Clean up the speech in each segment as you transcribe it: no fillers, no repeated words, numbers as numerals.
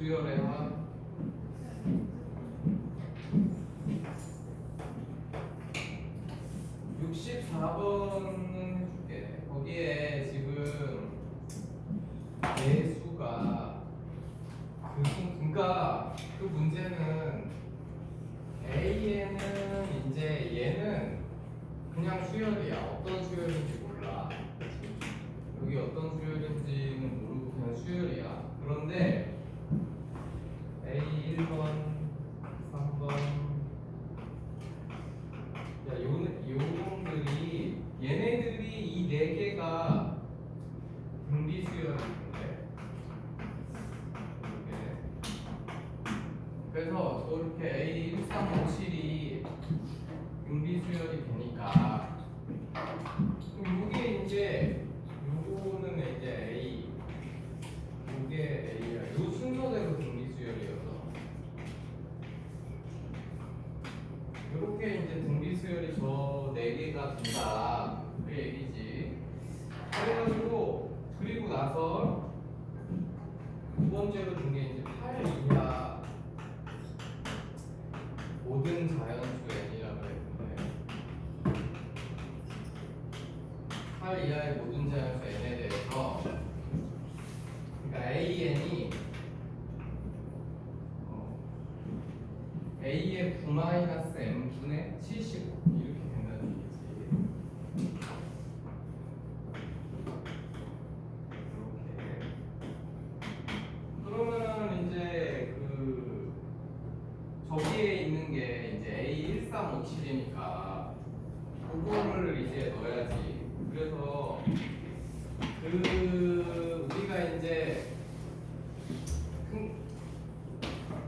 수열의 합 64번은 해줄게. 거기에 지금 예수가 그러니까 그 문제는 A에는 이제 얘는 그냥 수열이야. 어떤 수열인지 몰라. 여기 어떤 수열인지는 모르고 그냥 수열이야. 그런데 A 1번, 3번 야, 요놈들이 얘네들이 이 네 개가 분비 수열인데 이렇게 그래서 이렇게 A 1, 3, 5, 7이 분비 수열이 되니까 그럼 이게 이제 요거는 이제 A 요게 A야. 요 순서대로 분비 수열이어서 이렇게 이제 등비 수열이 저 네 개가 된다 그 얘기지. 그래가지고 그리고 나서 두 번째로 든 게 이제 8 이하 모든 자연수 n이라고 했는데 8 이하의 모든 자연수 n에 대해서 그러니까 an이 a의 9-m분의 75 이렇게 된다는 얘기지. 이렇게 그러면은 이제 그 저기에 있는 게 이제 A 1357이니까 그거를 이제 넣어야지. 그래서 그 우리가 이제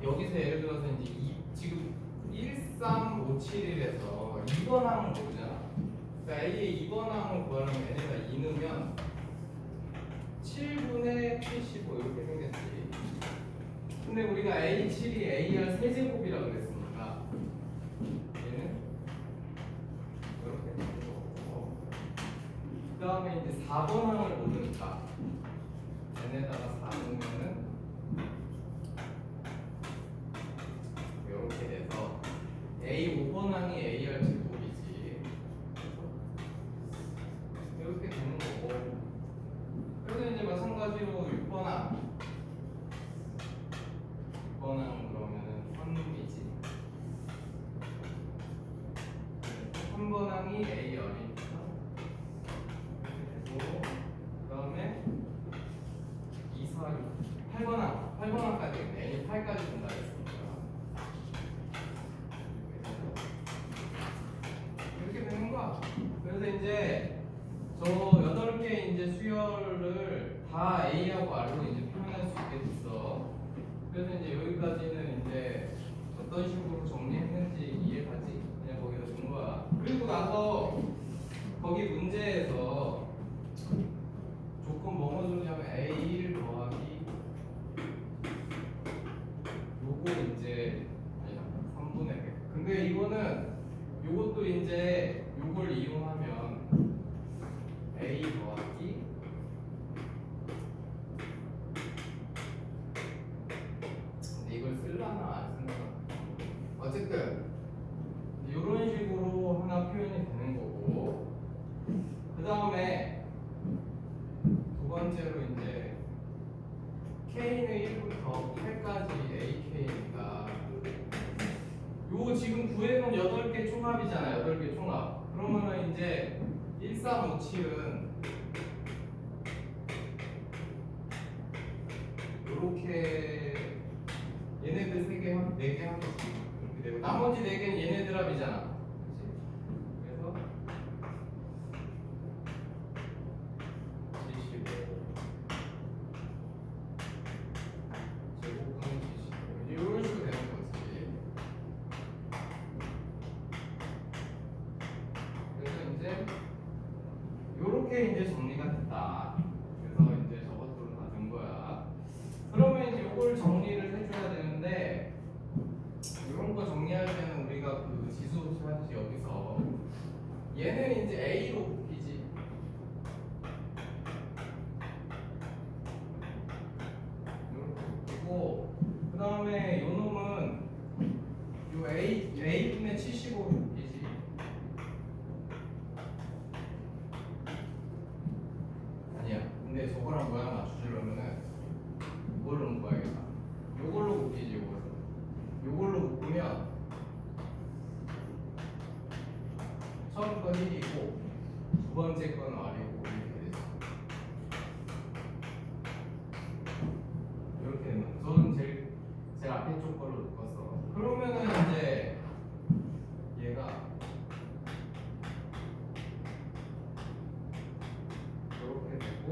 여기서 예를 들어서 이제 지금 1357에서 2번 항을 모르잖아. 그러니까 A의 2번 항을 구하려면 얘네가 2 넣으면 7분의 75 이렇게 생겼지. 근데 우리가 A7이 AR 세제곱이라고 그랬으니까 얘는 이렇게 되는 거고 그 다음에 이제 4번 항을 모르니까 얘네다가 4 넣으면은 이렇게 돼서 A 5번 항이 AR 제곱이지. 이렇게 되는 거고. 그래서 이제 마찬가지로 6번 항. 6번 항 그러면은 3이지. 3번 항이 AR이니까. 이렇게 되고. 그 다음에 2, 4, 6. 8번 항. 8번 항까지 되겠네. N이 8까지 된다 했으니까. 이렇게 되는 거야. 그래서 이제 저 8개 이제 수열을 다 A하고 R로 이제 표현할 수 있게 됐어. 그래서 이제 여기까지는 이제 어떤 식으로 정리했는지 이해가지? 그냥 거기다 준 거야. 그리고 나서 거기 문제에서 조건 뭐뭐 주냐면 A1 더하기 요거 이제 아니다 3분의 100. 근데 이거는 요것도 이제 요걸 이용하면 A 더하기 근데 이걸 쓸라나 안 쓸라나 어쨌든 이런 식으로 하나 표현이 되는 거고 그 다음에 두 번째로 이제 K는 1부터 8까지 AK니까 요 지금 구해놓은 8개 총합이잖아. 8개 총합. 그러면은 이제 1357은 요렇게 얘네들 3개, 4개 합이지. 이렇게 되고 나머지 4개는 얘네들 합이잖아. 그치? 그래서 75 제곱하면 75 이런 식으로 되는 거지. 그래서 이제 요렇게 이제 정리가 됐다. 그래서 이제 저것들을 다 든 거야. 그러면 이제 요걸 정리를 해줘야 되는데 이런 거 정리할 때는 우리가 그 지수 사실 여기서 얘는 이제 A로 곱히지. 이렇게 곱히고 A분의 75이지. 아니야. 근데 저거랑 모양 맞추려면은 이걸로 묶어야겠다. 요걸로 묶이지, 요걸로. 요걸로 묶으면 처음 건 1이고 두 번째 건 R이고 이렇게 되죠. 이렇게 되면 저는 제일 앞에 쪽 걸로 묶었어. 그러면은 이제 얘가 이렇게 되고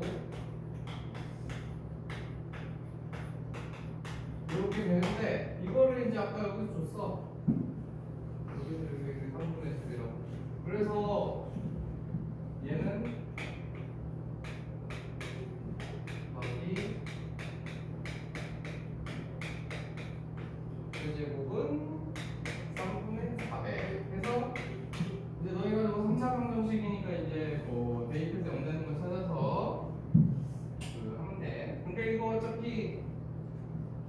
이렇게 되는데 이거를 이제 아까 여기서 줬어. 여기서 여기 3분의 1이라고. 그래서 얘는 여기 제곱은 3분의 400 해서 이제 너희가 이거 3차 방정식이니까 이제 뭐 대입해서 0 되는 거 찾아서 하면 돼. 근데 이거 어차피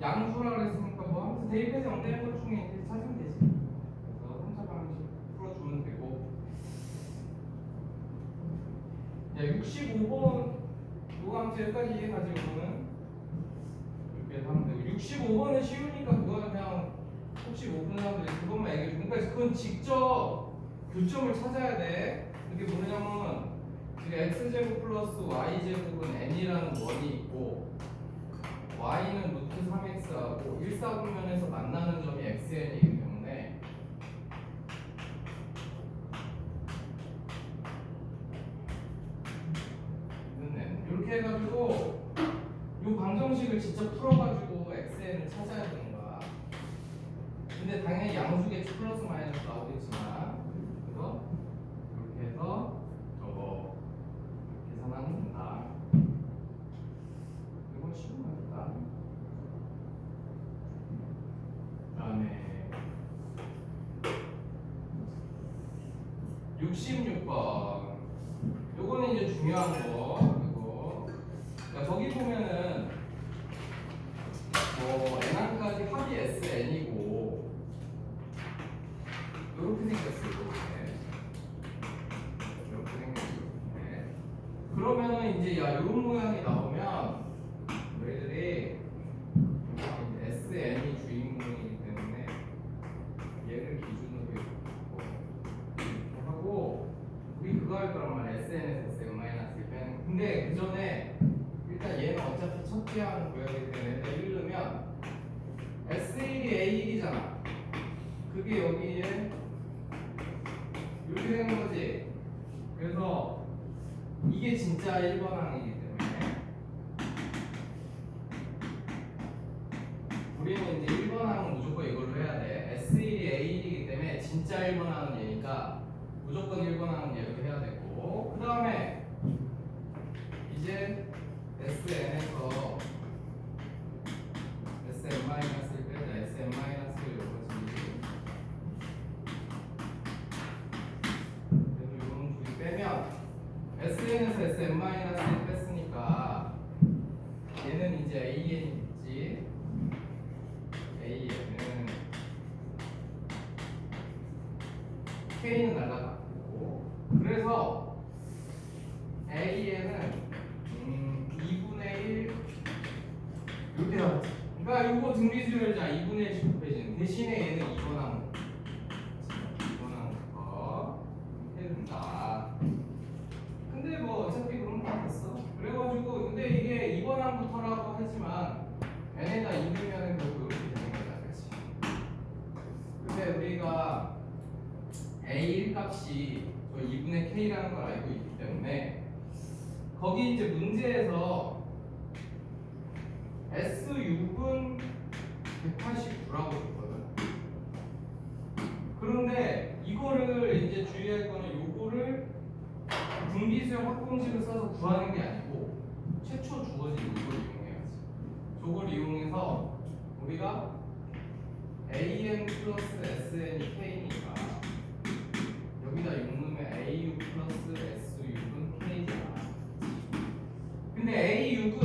양수라 그랬으니까 뭐 아무튼 대입해서 0 되는 것 중에 이렇게 찾으면 되지. 그래서 3차 방정식 풀어주면 되고. 야 65번 이거 아무튼 여기까지 이해가지. 이거는 이렇게 하면 되고 65번은 쉬우니까 그거는 그냥 혹시 못 푸는 사람들이 그것만 얘기해 줘. 그러니까 그건 직접 교점을 찾아야 돼. 이게 뭐냐면 지금 x제곱 플러스 y제곱은 n이라는 원이 있고 y는 루트 3x하고 1사분면에서 만나는 점이 xn이기 때문에 이렇게 해가지고 이 방정식을 직접 풀어가지고 xn을 찾아야 되는 거야. 근데 당연히 양수겠지. 플러스 마이너스 나오겠지만. 그래서 이렇게 해서 저거 계산하면 된다. 이건 쉬운 거니까. 그다음에 66번. 요거는 이제 중요한 거. 이거. 그러니까 저기 보면은 뭐 n항까지 합이 sn이고 이렇게 생겼어요. 이렇게 생겼어요. 네. 그러면은 이제 야 이런 모양이 나오면 너희들이 SN이 주인공이기 때문에 얘를 기준으로 이렇게 하고 우리 그거 할 거란 말이야. SN에서 SN-1 빼는. 근데 그 전에 일단 얘는 어차피 첫 제한 구역이기 때문에 예를 들면 S1이 A1이잖아. 그게 여기에 이렇게 되는 거지. 그래서 이게 진짜 1번 항이기 때문에 우리는 이제 1번 항은 무조건 이걸로 해야 돼. S1이 A1이기 때문에 진짜 1번 항은 얘니까 무조건 1번 항은 얘로 해야 되고, 그 다음에 이제 SN에서 SN-를 빼자. SN-를 요거지. 그래서 이거는 둘이 빼면 SN에서 SN-를 뺐으니까 얘는 이제 AN이 있지. AN은 K는 날라갔고, 그래서 AN은 2분의 1 이렇게 나왔지. 그러니까 이거 등비수열자 2분의 1 집합해지는 대신에 얘는 2번 항 2번 항부터 이렇게 된다. 근데 뭐 어차피 그런 거 됐어. 그래가지고 근데 이게 2번 항부터라고 하지만 n에다 2넣으면 결국 이렇게 되는 거다. 그렇지? 근데 우리가 A1 값이 저 2분의 K라는 걸 알고 있기 때문에 거기 이제 문제에서 S6은 189라고 줬거든. 그런데 이거를 이제 주의할 거는 요거를 분비수열 합공식을 써서 구하는 게 아니고 최초 주어진 이걸 이용해야지. 저걸 이용해서 우리가 AN 플러스 SN이 K니까 여기다 6 넣으면 A6 플러스 S6은 K잖아. 근데 A6은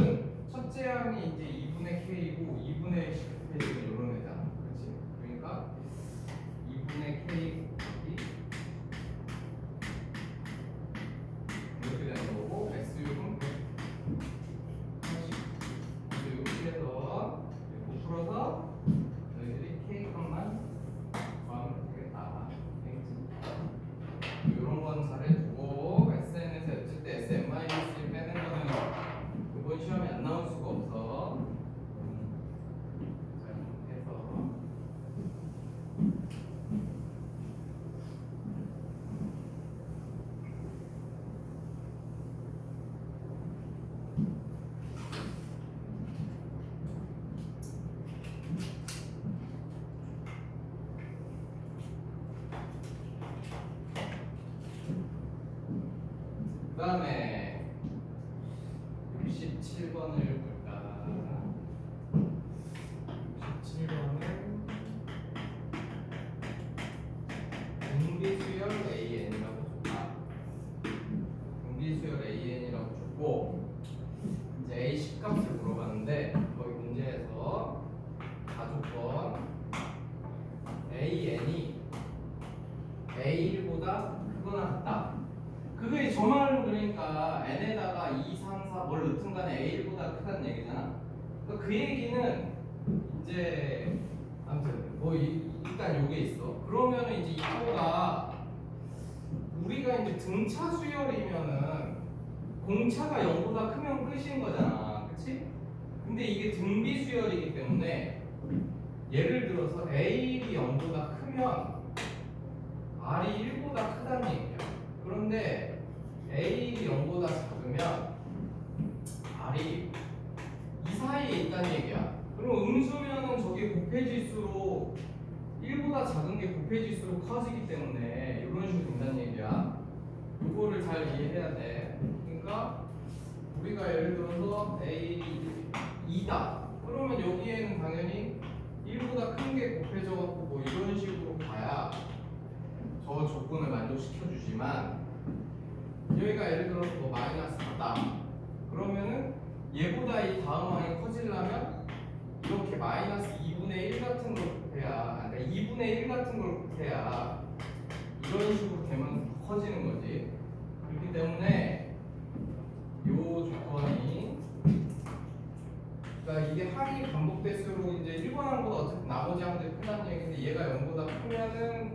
첫째 항이 이제 2분의 K고 2분의 10 K는 이런 애잖아. 그렇지? 그러니까 2 이런 건 잘해두고 SN에서 했을 때 SN-1 빼는 거는 이번 시험에 안 나올 수가 없어. 잘못해서. 그 다음에 67번을 볼까? 67번은 공비수열 AN이라고 줬다. 공비수열 AN이라고 줬고 이제 A 10값을 물어봤는데 거기 문제에서 가조건 AN이 A1보다 크거나 같다. 그게 저 말은 그러니까 n에다가 2, 3, 4 뭘 넣든 간에 a1보다 크다는 얘기잖아. 그러니까 그 얘기는 이제 아무튼 뭐 일단 요게 있어. 그러면은 이제 이거가 우리가 이제 등차 수열이면은 공차가 0보다 크면 끝인 거잖아. 그치? 근데 이게 등비 수열이기 때문에 예를 들어서 a1이 0보다 크면 r이 1보다 크다는 얘기야. 그런데 A이 0보다 작으면 R이 이 사이에 있다는 얘기야. 그럼 음수면은 저게 곱해질수록 1보다 작은 게 곱해질수록 커지기 때문에 이런 식으로 된다는 얘기야. 이거를 잘 이해해야 돼. 그러니까 우리가 예를 들어서 A 2다. 그러면 여기에는 당연히 1보다 큰 게 곱해져갖고 뭐 이런 식으로 가야 저 조건을 만족시켜 주지만 여기가 예를 들어서 뭐 마이너스 4다 그러면은 얘보다 이 다음 항이 커지려면 이렇게 마이너스 2분의 1 같은 걸 곱해야 그러니까 2분의 1 같은 걸 곱해야 이런 식으로 되면 커지는 거지. 그렇기 때문에 요 조건이 그러니까 이게 항이 반복될수록 이제 1번 항보다 어차피 나머지 항들이 크다는 얘기인데 얘가 0보다 크면은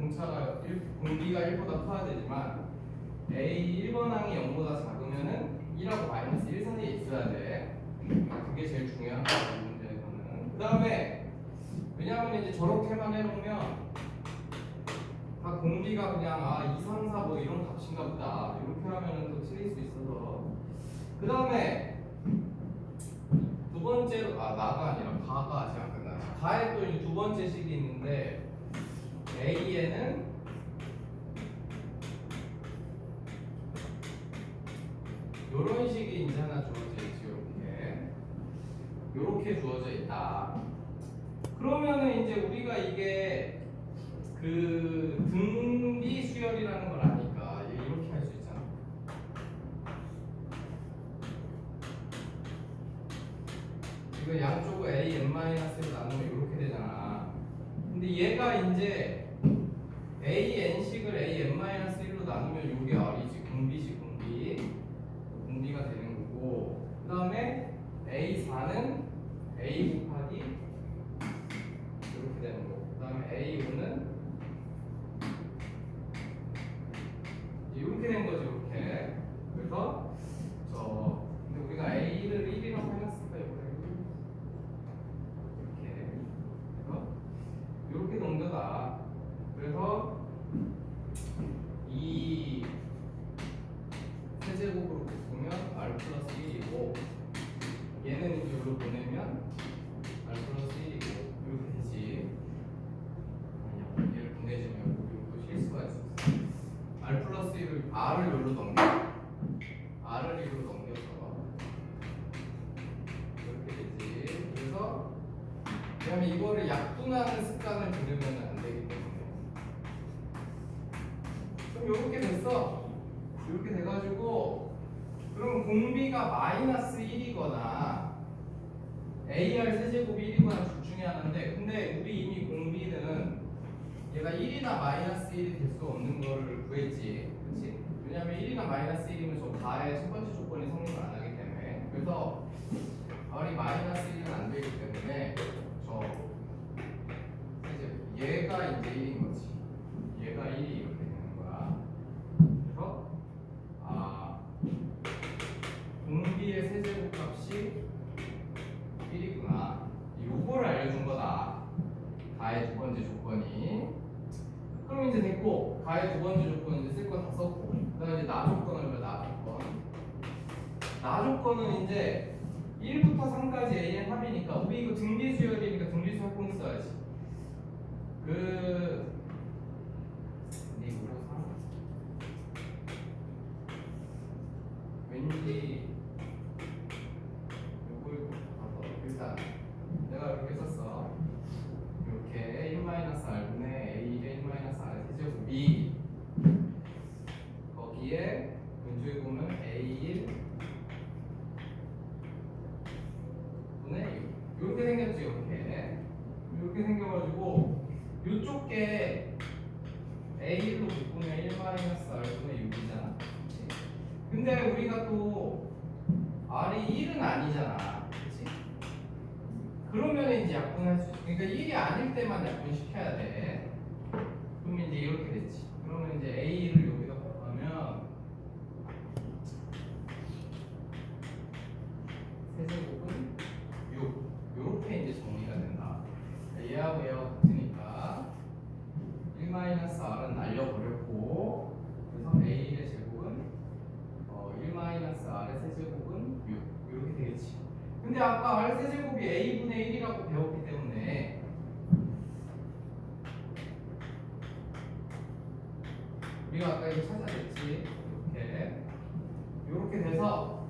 공비가 1보다 커야 되지만 A 1번 항이 0보다 작으면은 1하고 마이너스 1 사이에 있어야 돼. 그게 제일 중요한 거야, 이 문제에서는. 그 다음에 왜냐하면 이제 저렇게만 해놓으면 다 공비가 그냥 2, 3, 4 뭐 이런 값인가 보다 이렇게 하면은 또 틀릴 수 있어서. 그 다음에 두 번째로 나가 아니라 가가 아직 안 끝났어. 가에 또 두 번째 식이 있는데 A에는 요런 식이 이제 하나 주어져 있지. 요렇게 주어져 있다. 그러면은 이제 우리가 이게 그 등비 수열이라는 걸 아니까 이렇게 할 수 있잖아. 이거 양쪽을 a(n-1)로 나누면 이렇게 되잖아. 근데 얘가 이제 a(n)식을 a(n-1)로 나누면 요게 r이지. 공비지, 공비가 되는 거고. 그 다음에 a4는 a 곱하기 이렇게 되는 거고. 그 다음에 a5는 이렇게 된 거지. 이렇게. 그래서 근데 우리가 a를 1이라고 해놨으니까 이렇게 넘겨가. 그래서 이 세제곱으로 보면 r 플러스 1이고 얘는 이제 여기로 보내면 r 플러스 1이고 이렇게 되지. 아니야, 얘를 보내주면 여기 또 실수가 있었어. r 플러스 1을 r을 여기로 넘겨. r을 여기로 넘겨서 이렇게 되지. 그래서 왜냐면 이거를 약분하는 습관을 들으면 안 되기 때문에. 그럼 이렇게 됐어. 이렇게 돼가지고 그럼 공비가 마이너스 1이거나 AR 세제곱이 1이거나 둘 중에 하나인데 근데 우리 이미 공비는 얘가 1이나 마이너스 1이 될 수 없는 거를 구했지. 그치? 왜냐면 1이나 마이너스 1이면 저 가의 첫 번째 조건이 성립을 안 하기 때문에. 그래서 R이 마이너스 1은 안 되기 때문에 얘가 이제 1인 거지. 얘가 1이 이렇게 되는 거야. 했고 가의 두 번째 조건 이제 쓸 거 다 썼고 그다음에 이제 나 조건을 나 조건. 나 조건은 이제 1부터 3까지 A의 합이니까 우리 이거 등비수열이니까 등비수열 꼭 써야지. 근데 이거 왠지 요걸 봐서 일단 내가 이렇게 썼어. 이렇게 1-R분의 A의 1-R 세제곱이 거기에 왼쪽에 보면 A1 분의 6 이렇게 생겼지. 이렇게 생겨가지고 이쪽 게 A1로 묶으면 1-R분의 6이잖아. 근데 우리가 또 R이 1은 아니잖아. 그치? 그러면 이제 약분할 수 있어. 그러니까 1이 아닐 때만 약분시켜야 돼. 그러면 이제 이렇게 됐지. 그러면 이제 A를 여기다 곱하면 세제곱은 6. 요렇게 이제 정리가 된다. 얘하고 얘하고 같으니까 1-R은 날려버렸고 그래서 A의 제곱은 1-R의 세제곱은 6 이렇게 되겠지. 근데 아까 R 세제곱이 A분의 1이라고 배웠기 때문에 우리가 아까 이거 찾아냈지. 이렇게 돼서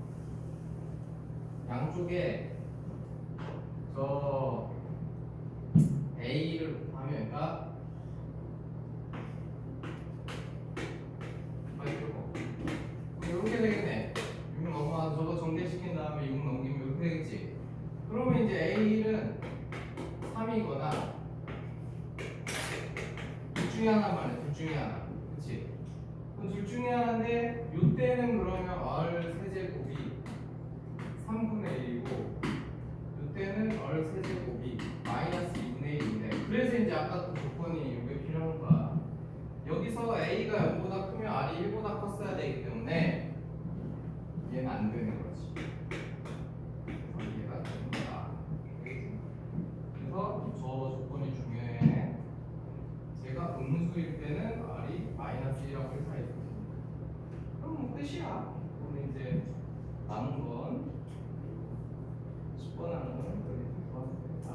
양쪽에 저 A를 곱하면 그러니까 이렇게 되겠네. 6 넘어가서 저거 정리시킨 다음에 6 넘기면 이렇게 되겠지. 그러면 이제 A는 3이거나 둘 중에 하나만 해. 둘 중에 하나. 그치? 그럼 둘 중에 하나인데 이때는 그러면 R 세제곱이 3분의 1이고 이때는 R 세제곱이 마이너스 2분의 1인데 그래서 이제 아까 그 조건이 이게 필요한 거야. 여기서 A가 0보다 크면 R이 1보다 컸어야 되기 때문에 얘는 안 되는 거지. 얘가 되는 거다. 그래서 저 조건이 중요해. 제가 음수일 때는 R이 마이너스 1하고 1 사이 있습니다. 그럼 뭐 끝이야. 그럼 이제 남은 건 10번 하는 건 여기 도와주면 됩니다.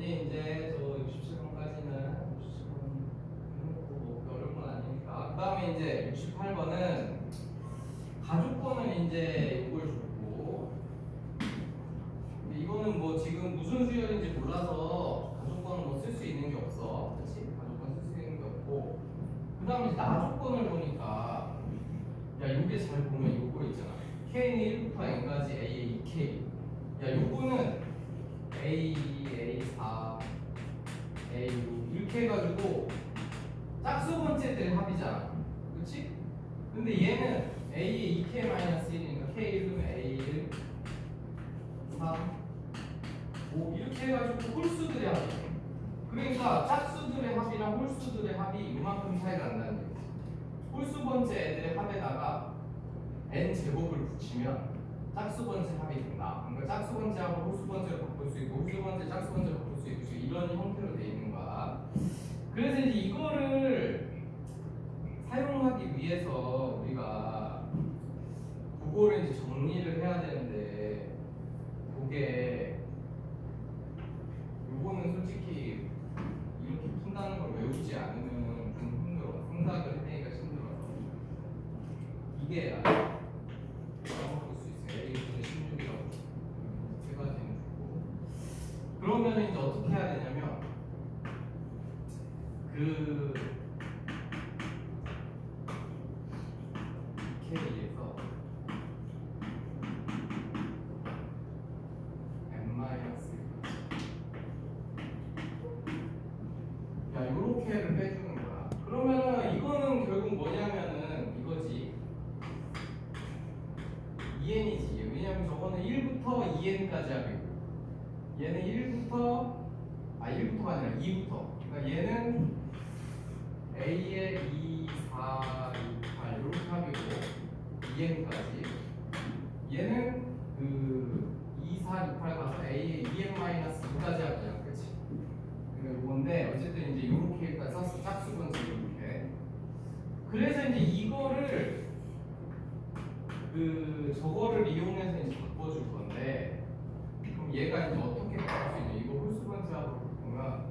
이제 저 67번까지는 67번 해놓고 뭐 어려운 건 아니니까. 그 다음에 이제 68번은 가족권은 이제 이걸 줬고 이거는 뭐 지금 무슨 수열인지 몰라서 가족권은 뭐 쓸 수 있는 게 없어. 그렇지? 가족권 쓸 수 있는 게 없고 그 다음에 이제 나조건을 보니까 야 요게 잘 보면 요거 있잖아. K는 1부터 N까지 A의 2K 야 요거는 A, A4, A6 이렇게 해가지고 짝수 번째들 합이잖아. 그치? 근데 얘는 A의 2K-1이니까 K1은 A1, 3, 5 이렇게 해가지고 홀수들의 합이 그러니까 짝수들의 합이랑 홀수들의 합이 이만큼 차이가 난다는 얘기지. 홀수 번째 애들의 합에다가 N제곱을 붙이면 짝수 번째 합이 된다. 그러니까 짝수 번째하고 홀수 번째로 바꿀 수 있고 홀수 번째, 짝수 번째로 바꿀 수 있고 이런 형태로 돼 있는 거야. 그래서 이제 이거를 사용하기 위해서 우리가 그거를 이제 정리를 해야 되는데 그게 요거는 솔직히 이렇게 푼다는 걸 외우지 않으면 좀 힘들어. 생각을 해내기가 힘들어서 이게 그러면 이제 어떻게 해야 되냐면 그 1부터 2n까지 합이고 얘는 1부터가 아니라 2부터. 그러니까 얘는 A의 2, 4, 6, 8 이렇게 합이고 2n까지. 얘는 그 2, 4, 6, 8 가서 A의 2n-2까지 합이야. 그치? 그러니까 이건데 어쨌든 이제 요렇게 일단 썼어. 짝수분수 이렇게. 그래서 이제 이거를 저거를 이용해서 이제 바꿔줄 건데, 그럼 얘가 이제 어떻게 바꿀 수 있냐? 이거 홀수번째하고 보면,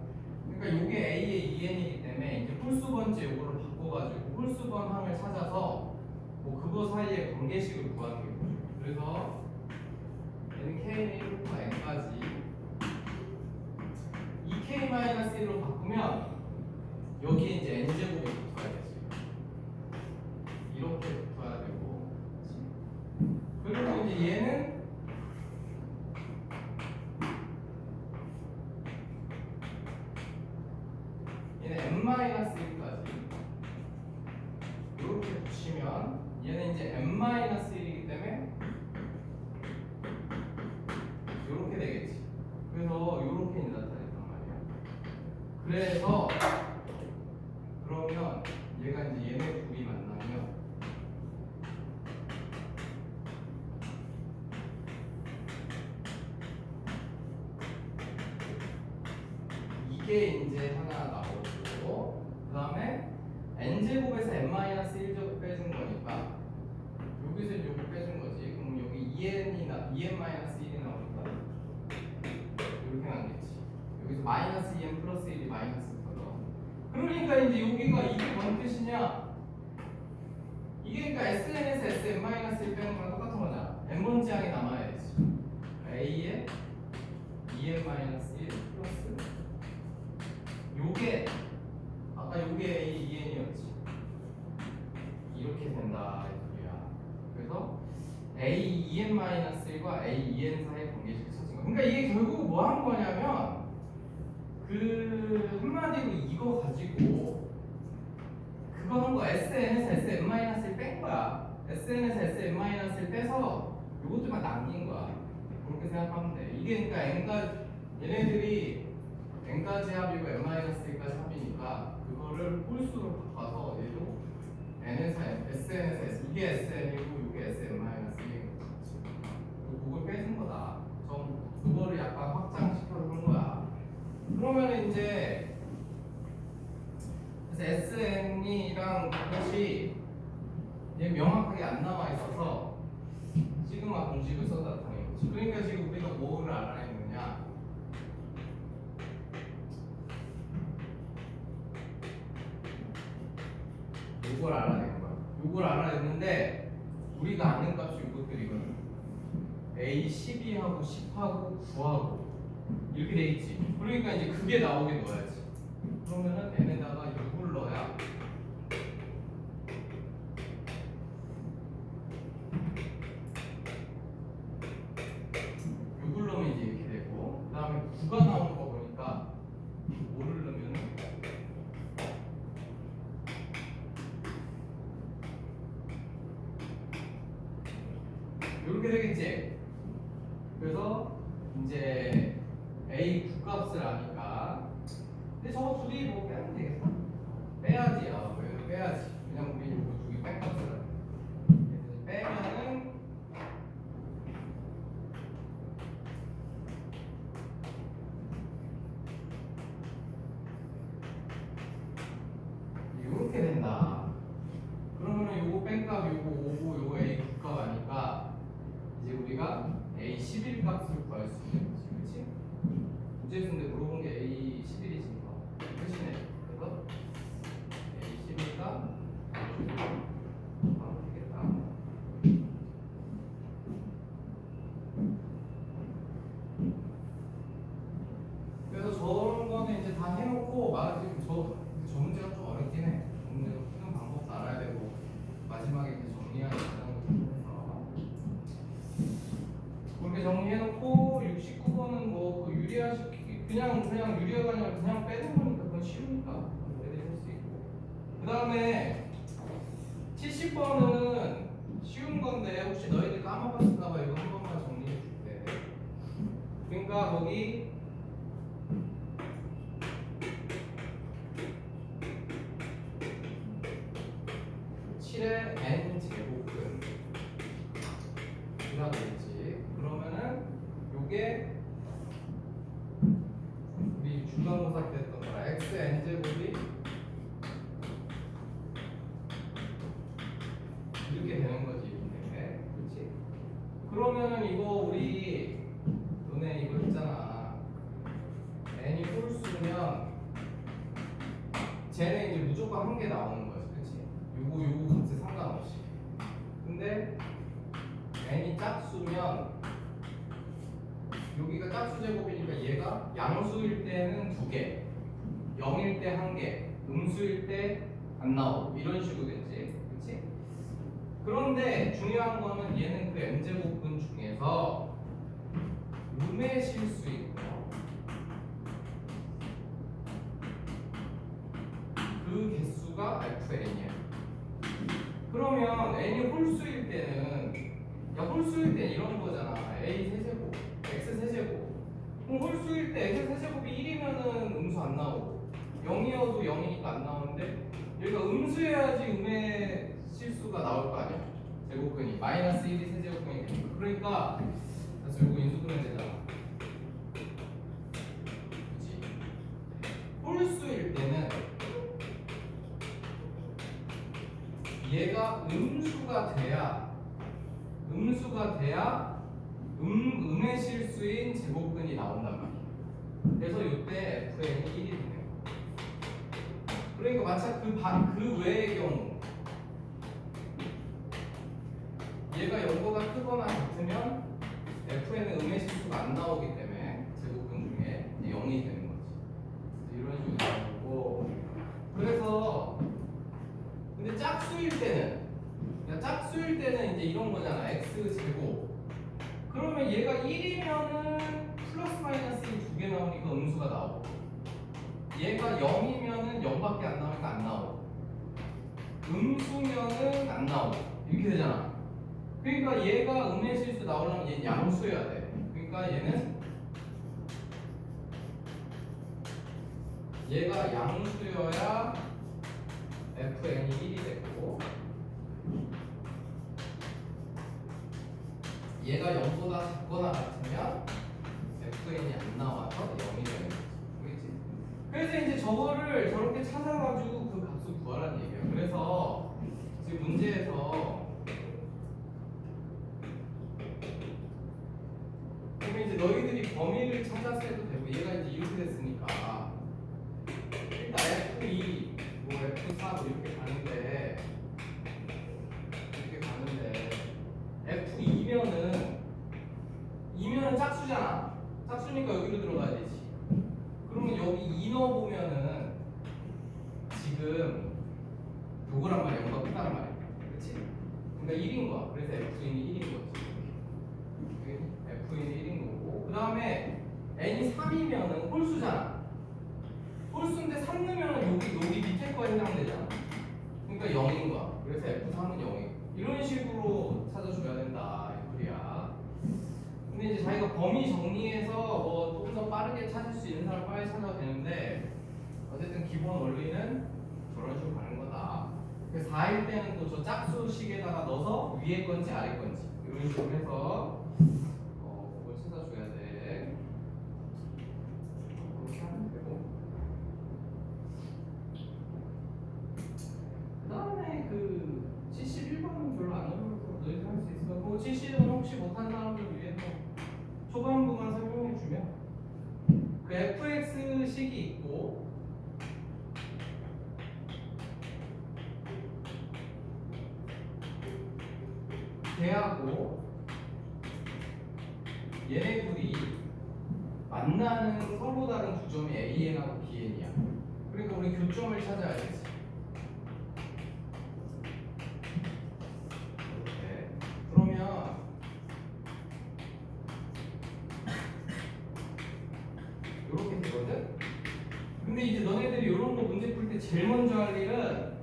그러니까 요게 A의 2n이기 때문에 이제 홀수번째 요거를 바꿔가지고 홀수번항을 찾아서 뭐 그거 사이의 관계식을 구하는 거예요. 그래서 얘는 k는 1부터 n까지 2k-1로 바꾸면 여기에 이제 n제곱이 붙어야겠지. 이렇게 붙어야 되고, 그리고 이제 얘는 n-1까지 이렇게 붙이면 얘는 이제 n-1이기 때문에 이렇게 되겠지. 그래서 이렇게 이제 나타냈단 말이야. 그래서 그러면 얘가 이제 얘네 둘이 만나면 이게 이제 하나 나오고, 그 다음에 n제곱에서 n-1제곱 빼준 거니까 여기서 이제 요거 빼준 거지. 그럼 여기 2n-1이 나오니까 이렇게 나겠지. 여기서 마이너스 2n 플러스 1이 마이너스 거죠. 그러니까 이제 여기가 이게 뭔 뜻이냐? 이게 그러니까 SN에서 SN-1 빼는 거랑 똑같은 거잖아. n번째 항이 남아야지. A의 2n-1 플러스 요게 아까 요게 A 2n이었지. 이렇게 된다 이 소리야. 그래서 A 2n-1과 A 2n 사이의 관계식을 찾은 거. 그러니까 이게 결국 뭐 한 거냐면 그 한마디로 이거 가지고 그거 한 거 SN에서 SN-1을 뺀 거야. SN에서 SN-1을 빼서 이것들만 남긴 거야. 그렇게 생각하면 돼. 이게 그러니까 n가 얘네들이 n까지 합이고 n-1까지 합이니까 그거를 홀수로 바꿔서 얘도 n에서 SN에서 S, 이게 SN이고 이게 SN-1인 거지. 그걸 빼준 거다. 좀 그거를 약간 확장시켜 준 거야. 그러면 이제 그래서 SN이랑 그것이 얘 명확하게 안 나와 있어서 시그마 공식을 써서 나타낸 거지. 그러니까 지금 우리가 뭐를 알아냈느냐? 요걸 알아낸 거야. 요걸 알아냈는데 우리가 아는 값이 요것들이거든. A 12하고 10하고 9하고 이렇게 돼 있지. 그러니까 이제 그게 나오게 넣어야지. 그러면은 n에다가 6을 넣어야 넣으면 이제 이렇게 되고, 그 다음에 9가 나오는 거 보니까 5를 넣으면은 이렇게 되겠지. 그래서 이제 A 9값을 아니까, 근데 저거 두 개 뭐 빼면 되겠다. 빼야지. 왜 빼야지? 그냥 우리 이거 두 개 뺀 값을 빼면은 이렇게 된다. 그러면은 요거 뺀값 요거 5고 요거 A 9값 아니까 이제 우리가 A 11 값을 구할 수 있는 거지. 그치? 문제수인데 물어본 게 A 11이니까 끝이네. 그래서 A 11가 바로 되겠다. 그래서 저런 거는 이제 다 해놓고 지금 저 문제가 좀 어렵긴 해. 문제가 푸는 방법도 알아야 되고 마지막에 이제 정리하는 과정을 통해서 그렇게 정리해놓고 69번은 뭐 유리화시키기 그냥 유리화가 아니라 그냥 빼는 거니까 그건 쉬우니까 애들이 할 수 있고, 그 다음에 70번은 쉬운 건데 혹시 너희들 까먹었을까봐 이거 한 번만 정리해 줄게. 거기 7의 n 제곱은 이라고 했지. 그러면은 요게 우리 중간고사 때 했던 거라 x n 제곱이 이렇게 되는 거지. 이렇게. 그렇지? 그러면은 이거 우리 너네 이거 했잖아. n이 홀수면 쟤는 이제 무조건 한 개 나오는 거지. 그렇지? 요거 값에 상관없이. 근데 n이 짝수면 여기가 짝수 제곱이니까 얘가 양수일 때는 2개, 0일 때 1개, 음수일 때 안 나오고 이런 식으로 됐지. 그렇지? 그런데 중요한 거는 얘는 그 n제곱분 중에서 음의 실수인 거. 그 개수가 fn이야. 그러면 n이 홀수일 때는 홀수일 때 이런 거잖아. a 세제곱, x 세제곱. 그럼 홀수일 때 x 세제곱이 1이면은 음수 안 나오고 0이어도 0이니까 안 나오는데 여기가 음수여야지 음의 실수가 나올 거 아니야. 제곱근이 마이너스 1이 세제곱근이 되니까. 그러니까 그래서 이거 인수분해 되잖아. 그치? 홀수일 때는 얘가 음수가 돼야 음의 실수인 제곱근이 나온단 말이야. 그래서 이때 fn이 1이 되는 거야. 그러니까 마찬 그 외의 경우 얘가 0보다 크거나 같으면 fn은 음의 실수가 안 나오기 때문에 제곱근 중에 0이 되는 거지. 이런 식으로 되는 거고. 그래서 근데 짝수일 때는 이제 이런 거잖아. x 제곱. 그러면 얘가 1이면은 플러스 마이너스 2개 나오니까 음수가 나오고, 얘가 0이면은 0밖에 안 나오니까 안 나오고, 음수면은 안 나오고 이렇게 되잖아. 그러니까 얘가 음의 실수 나오려면 얘는 양수여야 돼. 그러니까 얘가 양수여야 fn이 1이 되고, 얘가 0보다 작거나 같으면 fn이 안 나와서 0이 되는 거지. 그렇지? 그래서 이제 저거를 저렇게 찾아가지고 그 값을 구하라는 얘기예요. 그래서 지금 문제에서 그러면 이제 너희들이 범위를 찾아서 해도 되고, 얘가 이제 이렇게 됐으니까 일단 F2, 뭐 F4 뭐 이렇게 가는데 F2면은 짝수잖아. 짝수니까 여기로 들어가야 되지. 그러면 여기 2 넣어보면은 지금 요거란 말이야. 요거가 끝나란 말이야. 그치? 그러니까 1인 거야. 그래서 F인이 1인 거지. F인이 1인 거고, 그 다음에 n이 3이면은 홀수잖아. 홀수인데 3 넣으면 여기 밑에 거에 해당되잖아. 그러니까 0인 거야. 그래서 F3은 0이고. 이런 식으로 찾아줘야 된다. 이 소리야. 근데 이제 자기가 범위 정리해서 뭐 조금 더 빠르게 찾을 수 있는 사람 빨리 찾아도 되는데, 어쨌든 기본 원리는 저런 식으로 가는 거다. 그래서 4일 때는 또 저 짝수식에다가 넣어서 위에 건지 아래 건지 이런 식으로 해서 그걸 찾아줘야 돼. 그렇게 하면 되고. 그 다음에 그 71번은 별로 안 어려워서 너희들 할 수 있을 것 같고, 70은 혹시 못한 사람들 위해서 초반부만 설명해 주면, 그 fx식이 있고 걔하고 얘네들이 만나는 서로 다른 구점이 AN하고 BN이야. 그러니까 우리 교점을 찾아야 되지. 이렇게. 그러면 이렇게 되거든? 근데 이제 너네들이 이런 거 문제 풀 때 제일 먼저 할 일은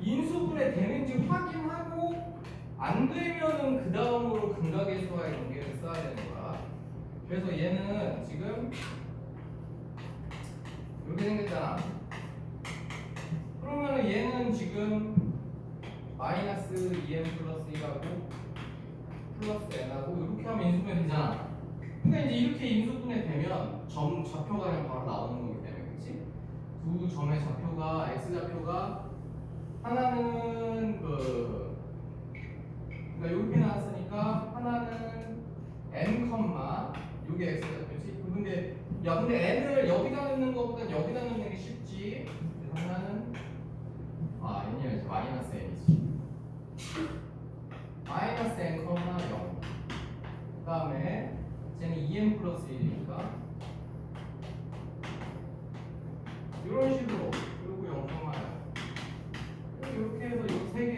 인수분해 되는지 확인하고, 안 되면은 그 다음으로 근각의 수와의 관계를 써야 되는 거야. 그래서 얘는 지금 이렇게 생겼잖아. 그러면은 얘는 지금 마이너스 2n 플러스 1하고 플러스 n하고 이렇게 하면 인수분해 되잖아. 근데 이제 이렇게 인수분해 되면 점 좌표가 그냥 바로 나오는 거기 때문에, 그렇지? 두 점의 좌표가 x 좌표가 하나는 그러니까 이렇게 나왔으니까 하나는 n 컴마 요게 x 좌표지. 근데 n을 여기다 넣는 것보단 여기다 넣는 게 쉽지. 그래서 하나는 n이 아니지 마이너스 n이지. 마이너스 n 컴마 0. 그 다음에 쟤는 2n 플러스 1이니까 이런 식으로 그리고 0 컴마 0. 이렇게 해서 이 세 개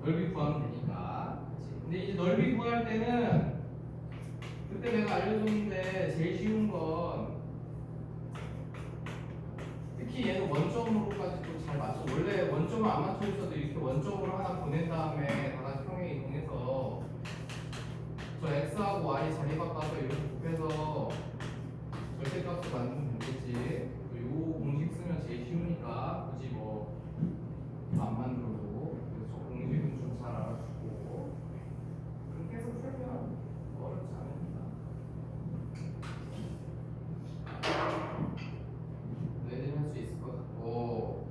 넓이 구하면 되니까. 그치? 근데 이제 넓이 구할 때는 그때 내가 알려줬는데 제일 쉬운 건 특히 얘는 원점으로까지 또 잘 맞춰. 원래 원점을 안 맞춰 있어도 이렇게 원점으로 하나 보낸 다음에 다 같이 평행 이동해서 저 x하고 y 자리 바꿔서 이렇게 곱해서 절대값을 만들면 되겠지. 요 공식 쓰면 제일 쉬우니까 굳이 뭐 안 만들어도. 그래서 저 공식은 좀 잘 알아주고 그렇게 해서 풀면 어렵지 않으니까. 너희들이 할 수 있을 것 같고.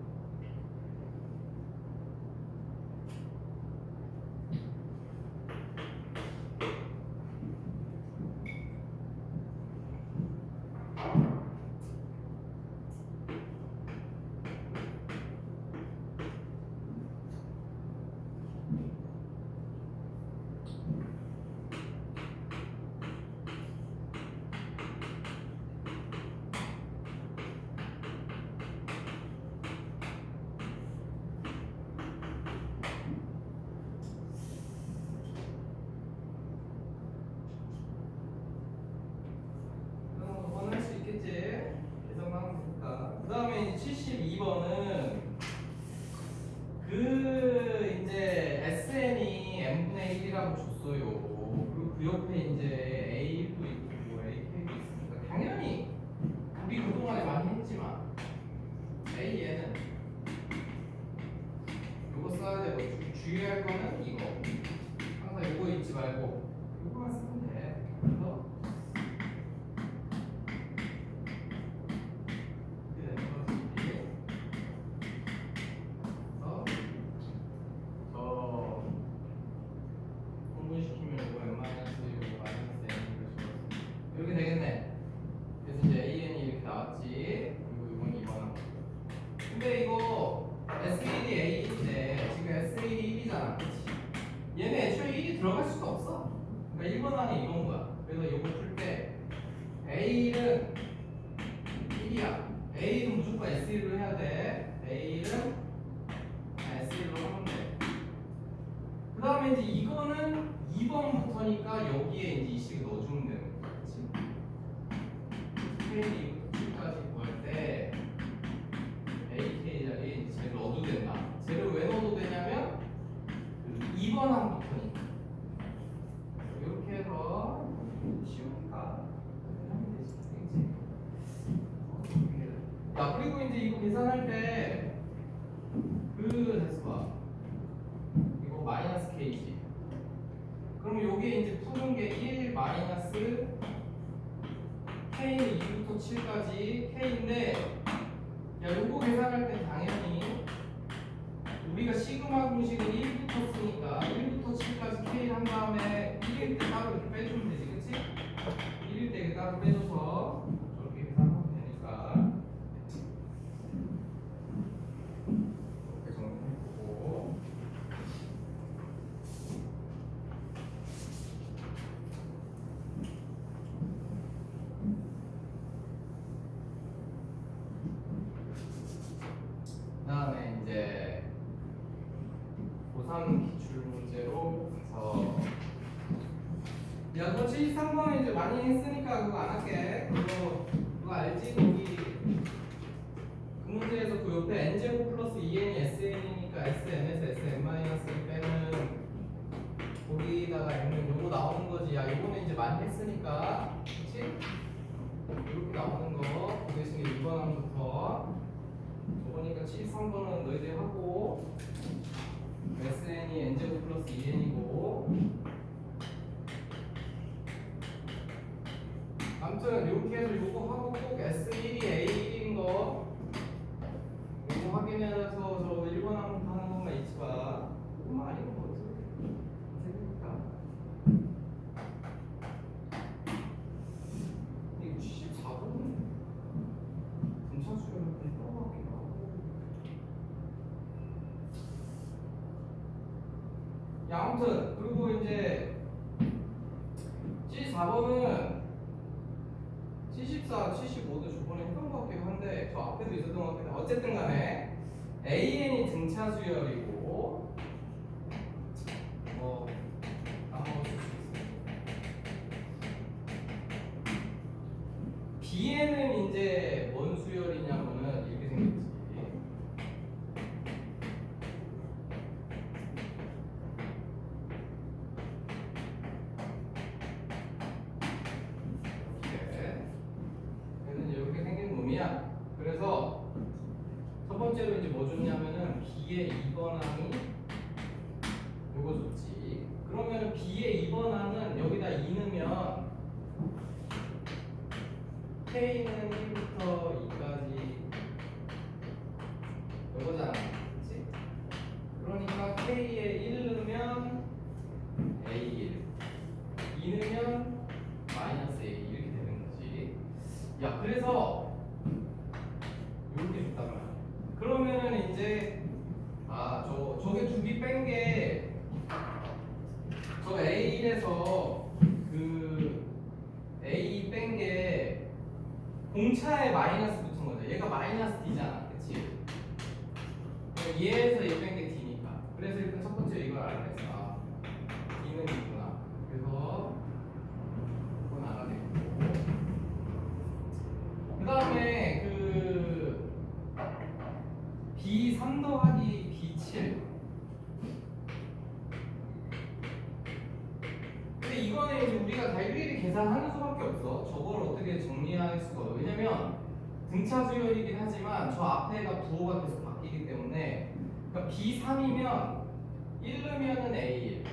그건 할 수 있겠지. 계산만 하면 되니까. 그 다음에 이제 72번은 이제 SN이 n분의 1이라고 줬어요. 그리고 그 옆에 이제 A도 있고 뭐 AK도 있으니까 당연히 우리 그동안에 많이 했지만 AN은 요거 써야 되고 주의할 거는 이거. 항상 요거 잊지 말고 요거만 쓰면 돼. 그래서 공분시키면 이거 n 마이너스 이거 마이너스 n 이렇게 되겠네. 그래서 이제 an이 이렇게 나왔지. 그리고 이건 2번. 근데 이거 S1이 A인데 지금 S1이 1이잖아. 그치? 얘는 애초에 1이 들어갈 수가 없어. 그러니까 1번 안에 이건 거야. 그래서 이거 풀 때 A는 1이야. A는 무조건 S1로 해야 돼. A는 S1로 하면 돼. 그 다음에 이제 이거는 2번부터니까 여기에 이제 이 식을 넣어주면 되는 거야. 그치? K 2부터 구할 때 AK 자리에 이제 쟤를 넣어도 된다. 쟤를 왜 넣어도 되냐면 2번 항부터니까. 이렇게 해서 쉬우니까 하면 되지. 야, 그리고 이제 이거 계산할 때 됐어 봐. 이거 마이너스 K지. 그럼 여기에 이제 푸는 게 1 마이너스 K는 2부터 7까지 K인데, 야, 요거 계산할 때 당연히 우리가 시그마 공식은 1부터 쓰니까 1부터 7까지 K를 한 다음에 1일 때 따로 이렇게 빼주면 되지, 그치? 1일 때 이렇게 따로 빼줘서 저렇게 계산하면 되니까 이렇게 정리해보고. 그 다음에 이제 고3 기출 문제로 가서, 야, 그거 73번은 이제 많이 했으니까 그거 안 할게. 그거 알지? 거기 그 문제에서 그 옆에 n제곱 플러스 2n이 sn이니까 sn에서 sn-1 빼는 거기다가 n은 요거 나오는 거지. 거지. 야, 요거는 이제 많이 했으니까, 그렇지? 이렇게 나오는 거, 그 대신에 2번 항부터. 저거니까 73번은 너희들이 하고, SN이 n제곱 플러스 2n이고. 아무튼 이렇게 해서 요거 하고 꼭 S1이 A1인 거 요거 확인해서 저 1번 항부터 하는 것만 잊지 마. 이거만 아니면 뭐지? 재밌다. 이거 74번은 등차 수열을 좀 떠나가기도 하고. 야, 아무튼 그리고 이제 74번은 74, 75도 저번에 했던 것 같기도 한데 저 앞에도 있었던 것 같은데 어쨌든 간에 AN이 등차 수열이고 뭐 까먹을 수 있어요. B에는 이제 뭔 수열이냐면은 이렇게 생겼지. 이렇게 생긴 놈이야. 그래서 첫 번째로 이제 뭐 줬냐면은 B의 2번 항이 요거 줬지. 그러면은 B의 2번 항은 여기다 2 넣으면 K는 1부터 2까지 요거잖아. 그치? 그러니까 K에 1 넣으면 A1, 2 넣으면 마이너스 A 이렇게 되는 거지. 야, 그래서 이렇게 줬단 말이야. 그러면은 이제 저게 두 개 뺀 게 저 A1에서 그 A 뺀 게 공차에 마이너스 붙은 거죠. 얘가 마이너스 D잖아, 그치? 얘에서 얘 뺀 게 D니까. 그래서 일단 첫 번째 이걸 알아냈어. D는 있구나. 그래서 그건 알아냈고. 그 다음에 그 B3 더하기 B7. 근데 이거는 이제 우리가 다 일일이 계산하는 수밖에 없어. 저걸 어떻게 정리할 수가 없어. 왜냐면 등차 수열이긴 하지만 저 앞에가 부호가 계속 바뀌기 때문에 그러니까 B3이면 1 넣으면은 A1,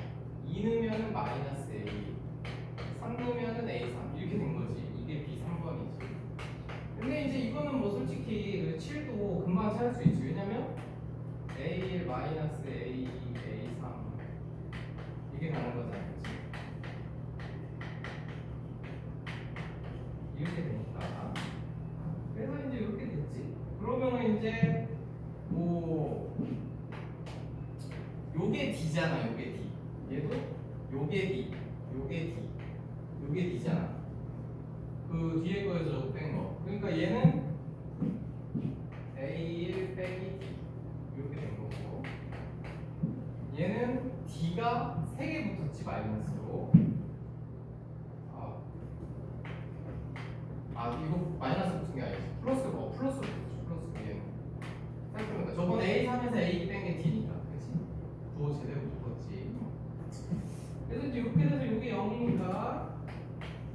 2 넣으면은 마이너스 A2, 3 넣으면은 A3 이렇게 된 거지. 이게 B3번이지. 근데 이제 이거는 뭐 솔직히 7도 금방 찾을 수 있지. 왜냐면 A1 마이너스 A2, A3 이게 가는 거잖아. 그치? 이렇게 되니까. 그래서 이제 이렇게 됐지. 그러면은 이제 뭐 요게 D잖아. 요게 D. 얘도 요게 D, 요게 D, 요게 D잖아. 그 뒤에 거에서 뺀 거. 그러니까 얘는 A1 빼기 D 이렇게 된 거고, 얘는 D가 3개 붙었지 마이너스로. 이거 마이너스 붙은 게 아니지. 플러스 플러스 붙었죠. 플러스 얘는. 생각해보니까 저번 A3에서 A 뺀 게 D니까, 그렇지? 부호 제대로 묶었지. 그래서 이제 이렇게 돼서 이게 0이니까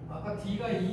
아까 D가 2